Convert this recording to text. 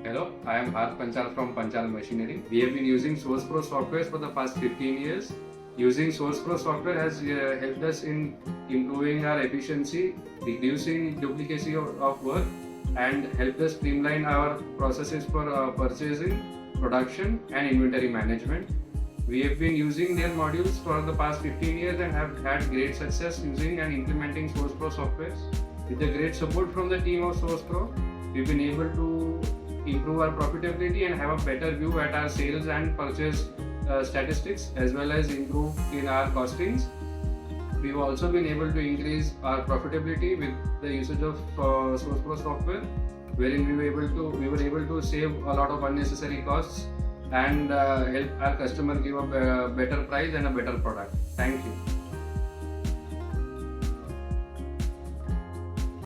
Hello, I am Haard Panchal from Panchal Machinery. We have been using Sourcepro software for the past 15 years. Using Sourcepro software has helped us in improving our efficiency, reducing duplicacy of work, and helped us streamline our processes for purchasing, production, and inventory management. We have been using their modules for the past 15 years and have had great success using and implementing Sourcepro software. With the great support from the team of Sourcepro, we've been able to improve our profitability and have a better view at our sales and purchase statistics, as well as improve in our costings. We've also been able to increase our profitability with the usage of Sourcepro software, wherein we were able to save a lot of unnecessary costs and help our customer give a better price and a better product. Thank you.